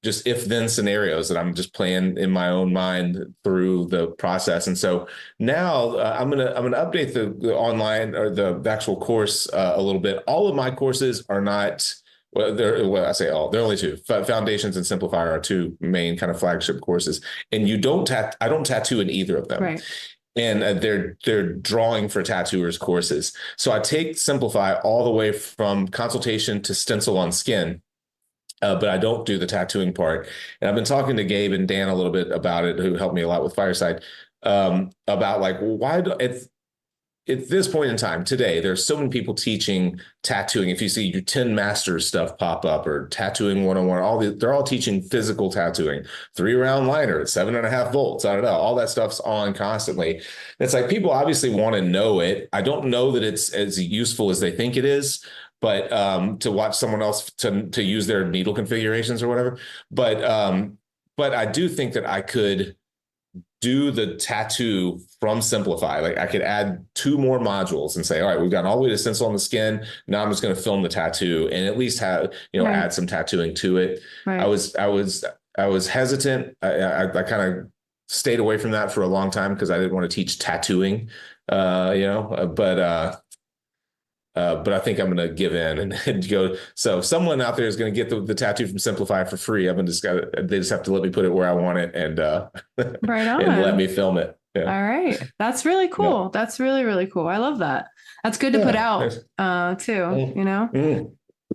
Speaker 3: just if-then scenarios that I'm just playing in my own mind through the process. And so now I'm gonna update the online or the actual course a little bit. All of my courses are not. They're only two. Foundations and Simplifier are two main kind of flagship courses, and I don't tattoo in either of them.
Speaker 1: Right.
Speaker 3: And they're drawing for tattooers courses. So I take Simplify all the way from consultation to stencil on skin. But I don't do the tattooing part. And I've been talking to Gabe and Dan a little bit about it, who helped me a lot with Fireside, about like, why at this point in time today, there's so many people teaching tattooing. If you see your 10 masters stuff pop up, or tattooing 101, they're all teaching physical tattooing, 3-round liner at 7.5 volts. I don't know. All that stuff's on constantly. It's like, people obviously want to know it. I don't know that it's as useful as they think it is, but to watch someone else to use their needle configurations or whatever. But I do think that I could do the tattoo from Simplify. Like, I could add 2 more modules and say, all right, we've gotten all the way to stencil on the skin. Now I'm just going to film the tattoo and at least have, add some tattooing to it. Right. I was hesitant. I kind of stayed away from that for a long time because I didn't want to teach tattooing, but I think I'm going to give in and go. So someone out there is going to get the tattoo from Simplify for free. They just have to let me put it where I want it and
Speaker 1: right on.
Speaker 3: and let me film it. Yeah.
Speaker 1: All right. That's really cool. Yeah. That's really, really cool. I love that. That's good to put out too,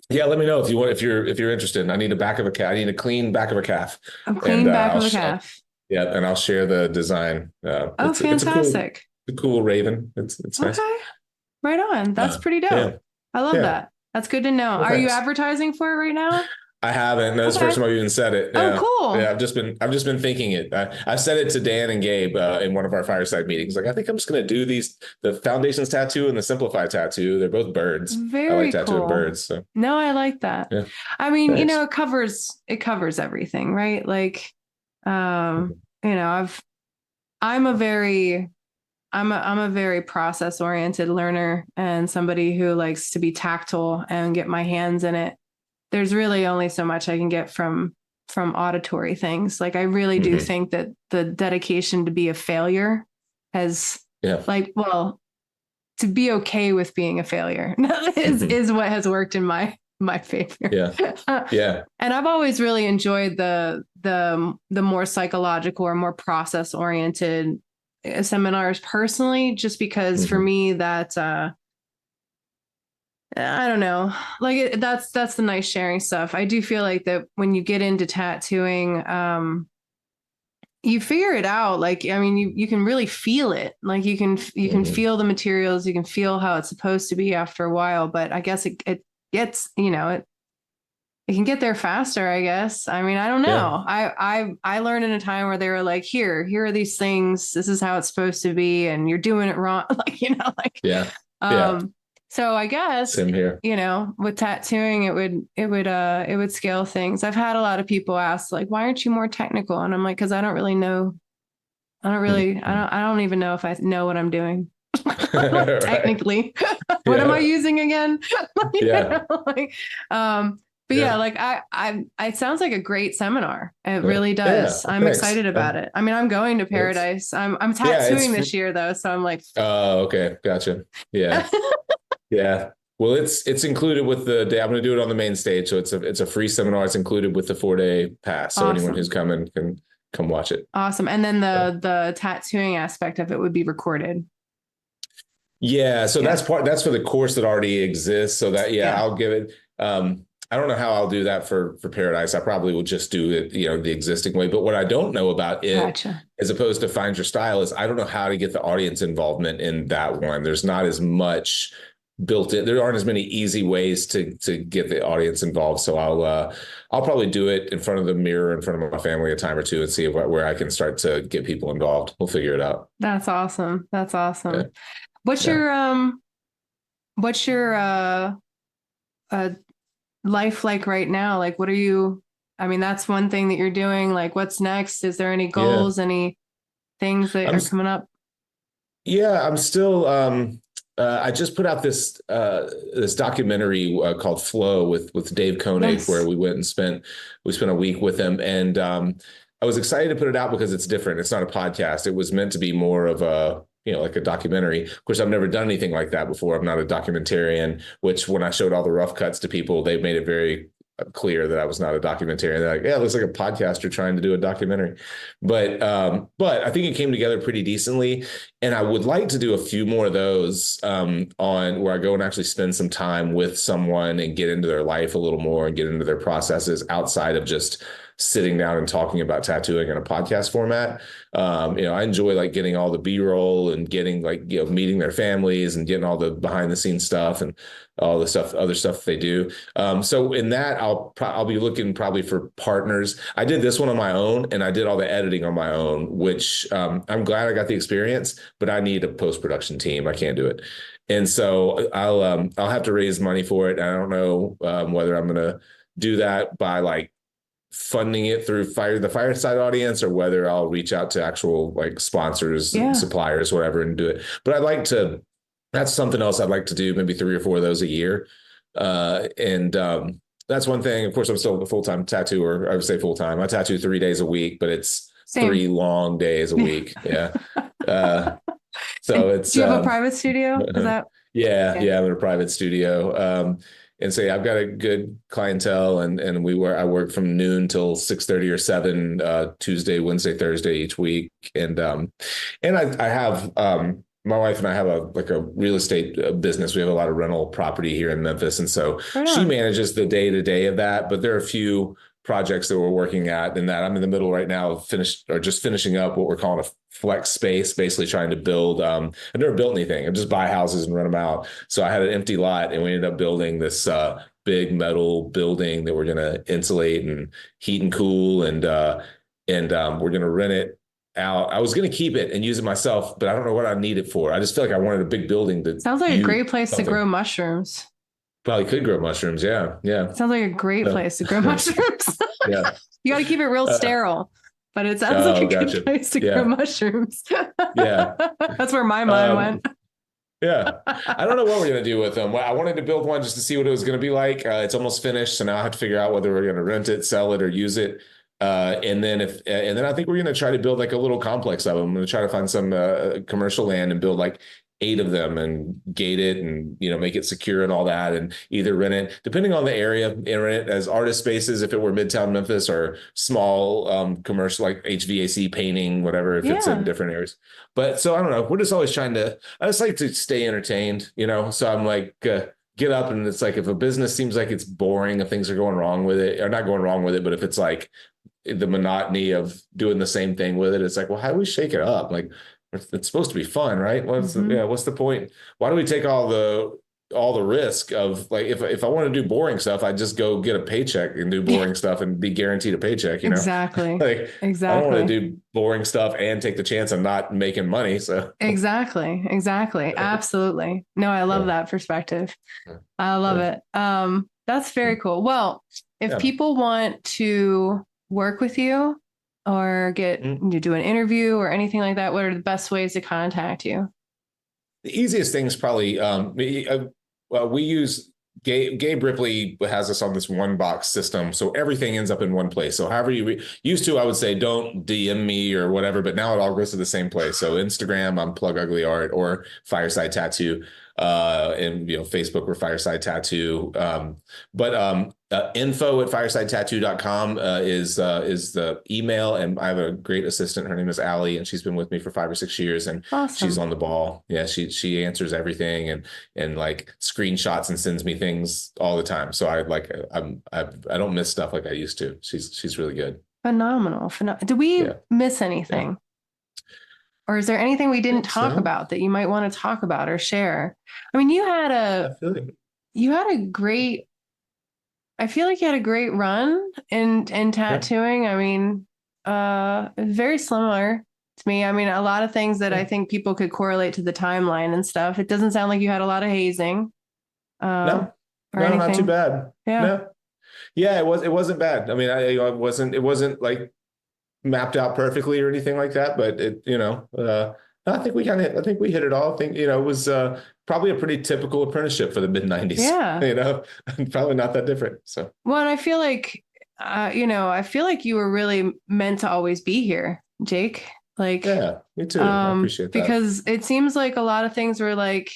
Speaker 3: Yeah, let me know if you're interested. I need I need a clean back of a calf.
Speaker 1: A clean back of a calf.
Speaker 3: Yeah, and I'll share the design.
Speaker 1: Fantastic.
Speaker 3: It's a cool raven. It's nice.
Speaker 1: Okay. Right on. That's pretty dope. Yeah. I love that. That's good to know. Well, are you advertising for it right now?
Speaker 3: I haven't. No, it's the first time I've even said it. Yeah.
Speaker 1: Oh, cool.
Speaker 3: Yeah, I've just been thinking it. I said it to Dan and Gabe in one of our fireside meetings. Like, I think I'm just going to do the Foundations tattoo and the Simplify tattoo. They're both birds.
Speaker 1: Very
Speaker 3: I like tattooing birds. So.
Speaker 1: No, I like that. Yeah. I mean, it covers everything, right? Like, I'm a very process oriented learner, and somebody who likes to be tactile and get my hands in it. There's really only so much I can get from auditory things. Like, I really do think that the dedication to be a failure has to be okay with being a failure is what has worked in my my favorite.
Speaker 3: Yeah. Yeah.
Speaker 1: And I've always really enjoyed the more psychological or more process oriented seminars personally, just because for me that I don't know, like that's the nice sharing stuff. I do feel like that when you get into tattooing, you figure it out. Like, I mean, you can really feel it. Like you can feel the materials, you can feel how it's supposed to be after a while, but I guess it gets, it can get there faster, I guess. I mean, I don't know. I learned in a time where they were like, here are these things. This is how it's supposed to be, and you're doing it wrong. Like,
Speaker 3: Yeah. Yeah.
Speaker 1: So I guess,
Speaker 3: Same here.
Speaker 1: with tattooing, it would scale things. I've had a lot of people ask, like, why aren't you more technical? And I'm like, because I don't really know. I don't even know if I know what I'm doing. Technically. What am I using again?
Speaker 3: Yeah.
Speaker 1: But yeah, like it sounds like a great seminar. It really does.
Speaker 3: Yeah,
Speaker 1: I'm excited about it. I mean, I'm going to Paradise. I'm tattooing this year though, so I'm like,
Speaker 3: oh, okay, gotcha. Yeah, yeah. Well, it's included with the day. I'm going to do it on the main stage, so it's a free seminar. It's included with the 4-day pass, so anyone who's coming can come watch it.
Speaker 1: Awesome. And then the tattooing aspect of it would be recorded.
Speaker 3: Yeah, so that's for the course that already exists. So that I'll give it. I don't know how I'll do that for Paradise. I probably will just do it, the existing way. But what I don't know about it, as opposed to Find Your Style, is I don't know how to get the audience involvement in that one. There's not as much built in. There aren't as many easy ways to get the audience involved. So I'll probably do it in front of the mirror, in front of my family a time or two, and see where I can start to get people involved. We'll figure it out.
Speaker 1: That's awesome. That's awesome.
Speaker 3: Yeah.
Speaker 1: What's your life like right now? Like, what are you, I mean, that's one thing that you're doing. Like, what's next? Is there any goals, any things that are coming up?
Speaker 3: Yeah, I'm still, I just put out this documentary called Flow with Dave Koenig, where we spent a week with him. And I was excited to put it out because it's different. It's not a podcast. It was meant to be more of a, like a documentary. Of course, I've never done anything like that before. I'm not a documentarian, which when I showed all the rough cuts to people, they made it very clear that I was not a documentarian. They're like, yeah, it looks like a podcaster trying to do a documentary. But I think it came together pretty decently. And I would like to do a few more of those on where I go and actually spend some time with someone and get into their life a little more and get into their processes outside of just sitting down and talking about tattooing in a podcast format. I enjoy like getting all the B-roll and getting meeting their families and getting all the behind the scenes stuff and all the other stuff they do. So in that, I'll be looking probably for partners. I did this one on my own and I did all the editing on my own, which I'm glad I got the experience, but I need a post-production team. I can't do it. And so I'll have to raise money for it. I don't know whether I'm going to do that by funding it through the Fireside audience, or whether I'll reach out to actual sponsors, suppliers, whatever, and do it. But that's something else I'd like to do, maybe 3 or 4 of those a year. And that's one thing. Of course, I'm still a full-time tattooer. I would say full-time. I tattoo 3 days a week, but it's 3 long days a week. Yeah. So it's.
Speaker 1: Do you have a private studio? Is that?
Speaker 3: Yeah. I'm in a private studio. And so I've got a good clientele, and I work from noon till 6:30 or 7, Tuesday, Wednesday, Thursday each week. And I have my wife and I have a real estate business. We have a lot of rental property here in Memphis, and so she manages the day-to-day of that. But there are a few projects that we're working at, and that I'm in the middle right now just finishing up what we're calling a flex space, basically trying to build. I've never built anything. I just buy houses and rent them out. So I had an empty lot, and we ended up building this big metal building that we're going to insulate and heat and cool, and we're going to rent it out. I was going to keep it and use it myself, but I don't know what I need it for. I just feel like I wanted a big building that
Speaker 1: sounds like a great place to grow mushrooms.
Speaker 3: Probably could grow mushrooms. Yeah.
Speaker 1: Sounds like a great place to grow mushrooms.
Speaker 3: Yeah.
Speaker 1: You got to keep it real sterile, but it sounds like a good place to grow mushrooms.
Speaker 3: Yeah.
Speaker 1: That's where my mind went.
Speaker 3: Yeah. I don't know what we're going to do with them. I wanted to build one just to see what it was going to be like. It's almost finished. So now I have to figure out whether we're going to rent it, sell it, or use it. And then I think we're going to try to build a little complex of them. I'm going to try to find some commercial land and build 8 of them and gate it and, make it secure and all that, and either rent it, depending on the area, rent it as artist spaces if it were Midtown Memphis, or small commercial like HVAC painting, whatever, if it's in
Speaker 1: Yeah.
Speaker 3: different areas. But so I don't know. We're just always I just like to stay entertained, So I'm like, get up, and it's like if a business seems like it's boring, if things are going wrong with it, or not going wrong with it, but if it's like the monotony of doing the same thing with it, it's like, well, how do we shake it up? Like, it's supposed to be fun, right? What's the point? Why do we take all the risk of, like, if I want to do boring stuff, I just go get a paycheck and do boring stuff and be guaranteed a paycheck,
Speaker 1: Exactly.
Speaker 3: Like, I don't want to do boring stuff and take the chance of not making money. So
Speaker 1: Exactly. Absolutely. No, I love that perspective. I love it. That's very cool. Well, if people want to work with you or you do an interview or anything like that, what are the best ways to contact you?
Speaker 3: The easiest thing is probably we use Gabe Ripley has us on this one box system, so everything ends up in one place. So however you used to, I would say don't DM me or whatever, but now it all goes to the same place. So Instagram, I'm Plug Ugly Art, or Fireside Tattoo, and Facebook, we're Fireside Tattoo. But info@firesidetattoo.com is the email, and I have a great assistant. Her name is Allie, and she's been with me for 5 or 6 years, and
Speaker 1: Awesome.
Speaker 3: she's on the ball. Yeah, she answers everything and like screenshots and sends me things all the time. So I don't miss stuff like I used to. She's really good.
Speaker 1: Phenomenal. Did we miss anything? Yeah. Or is there anything we didn't talk about that you might want to talk about or share? I mean, I feel like you had a great run in tattooing. Yeah. I mean, very similar to me. I mean, a lot of things that I think people could correlate to the timeline and stuff. It doesn't sound like you had a lot of hazing.
Speaker 3: No, not too bad.
Speaker 1: Yeah. No.
Speaker 3: Yeah, it wasn't bad. I mean, it wasn't like mapped out perfectly or anything like that, but I think we hit it all. I think, it was probably a pretty typical apprenticeship for the mid 90s.
Speaker 1: Yeah.
Speaker 3: Probably not that different. So,
Speaker 1: well, and I feel like, I feel like you were really meant to always be here, Jake. Like,
Speaker 3: yeah, me too. I appreciate that.
Speaker 1: Because it seems like a lot of things were like,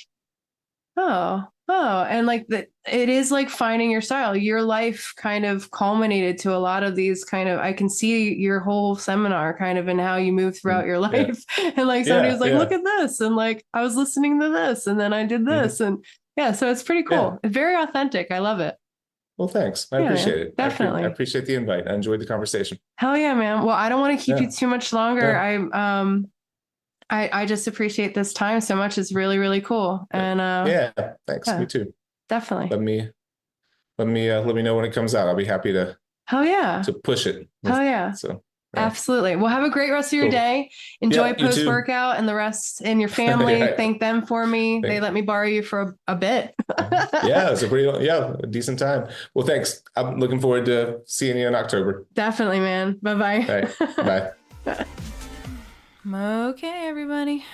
Speaker 1: oh, and like that, it is like finding your style. Your life kind of culminated to a lot of these I can see your whole seminar kind of in how you move throughout your life. Yeah. And like somebody was like, look at this. And like, I was listening to this and then I did this. Mm-hmm. And so it's pretty cool. Yeah. It's very authentic. I love it.
Speaker 3: Well, thanks. I appreciate it.
Speaker 1: Definitely.
Speaker 3: I appreciate the invite. I enjoyed the conversation.
Speaker 1: Hell yeah, man. Well, I don't want to keep you too much longer. Yeah. I just appreciate this time so much. It's really, really cool. And
Speaker 3: thanks. Me too.
Speaker 1: Definitely.
Speaker 3: Let me know when it comes out. I'll be happy to.
Speaker 1: Hell yeah.
Speaker 3: To push it.
Speaker 1: Hell yeah.
Speaker 3: So
Speaker 1: absolutely. Well, have a great rest of your day. Enjoy post workout and the rest in your family. Thank them for me. They let me borrow you for a bit.
Speaker 3: It's a decent time. Well, thanks. I'm looking forward to seeing you in October.
Speaker 1: Definitely, man. Bye-bye.
Speaker 3: All right. Bye.
Speaker 1: Okay, everybody.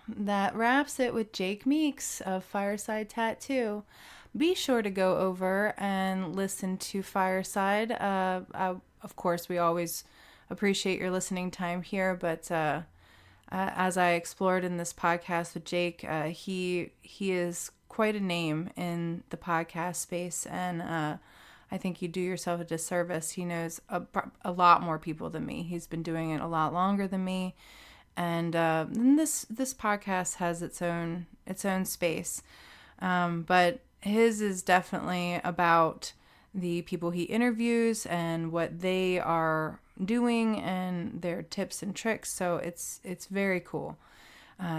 Speaker 1: That wraps it with Jake Meeks of Fireside Tattoo. Be sure to go over and listen to Fireside. Of course, we always appreciate your listening time here, but as I explored in this podcast with Jake, he is quite a name in the podcast space, and I think you do yourself a disservice. He knows a lot more people than me. He's been doing it a lot longer than me. And this podcast has its own space, but his is definitely about the people he interviews and what they are doing and their tips and tricks. So it's very cool.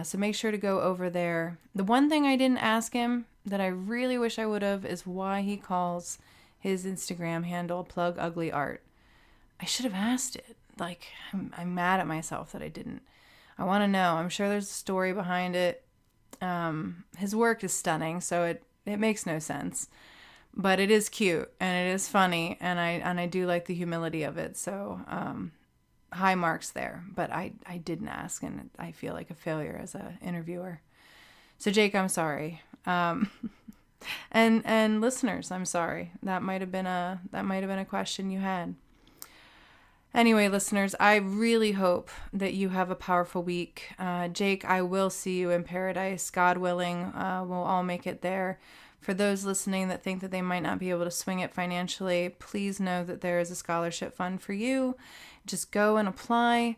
Speaker 1: So make sure to go over there. The one thing I didn't ask him that I really wish I would have is why he calls his Instagram handle Plug Ugly Art. I should have asked it. Like, I'm mad at myself that I didn't. I want to know. I'm sure there's a story behind it. His work is stunning, so it makes no sense. But it is cute, and it is funny, and I do like the humility of it. So high marks there. But I didn't ask, and I feel like a failure as an interviewer. So Jake, I'm sorry. And listeners, I'm sorry. That might have been a question you had. Anyway, listeners, I really hope that you have a powerful week. Jake, I will see you in paradise. God willing, we'll all make it there. For those listening that think that they might not be able to swing it financially, please know that there is a scholarship fund for you. Just go and apply.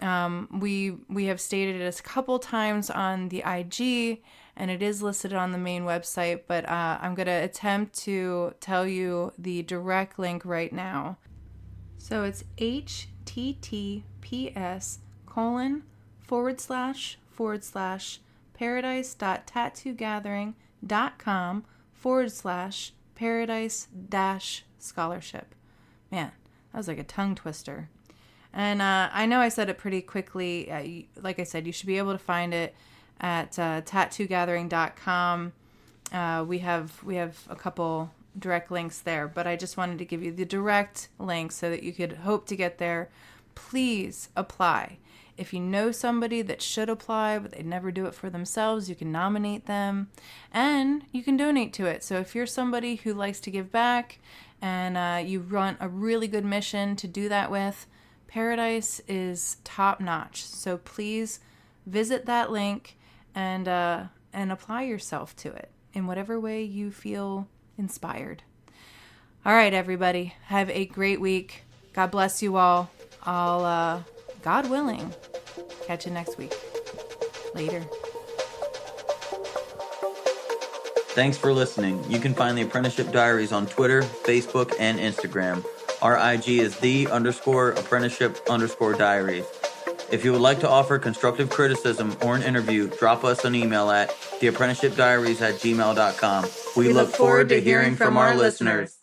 Speaker 1: We have stated it a couple times on the IG, and it is listed on the main website, but I'm going to attempt to tell you the direct link right now. So it's https://paradise.tattoogathering.com/paradise-scholarship. Man, that was like a tongue twister. And I know I said it pretty quickly. Like I said, you should be able to find it at tattoogathering.com. We have a couple direct links there, but I just wanted to give you the direct link so that you could hope to get there. Please apply. If you know somebody that should apply, but they never do it for themselves, you can nominate them and you can donate to it. So if you're somebody who likes to give back and you run a really good mission to do that with, Paradise is top notch. So please visit that link and apply yourself to it in whatever way you feel inspired. All right, everybody. Have a great week. God bless you all. I'll, God willing, catch you next week. Later.
Speaker 2: Thanks for listening. You can find the Apprenticeship Diaries on Twitter, Facebook, and Instagram. Our IG is _apprenticeship_diaries. If you would like to offer constructive criticism or an interview, drop us an email at theapprenticeshipdiaries@gmail.com. We look forward to hearing from our listeners.